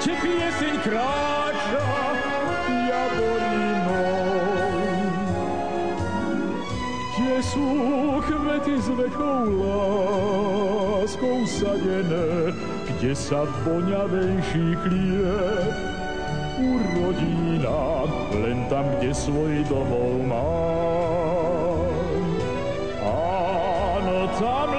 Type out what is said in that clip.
že pieseň kráča Javorinou. Kde sú kvety s veľkou láskou sadené, kde sa voňavejší chlieb urodí nám, len tam, kde svoj domov má. Áno, tam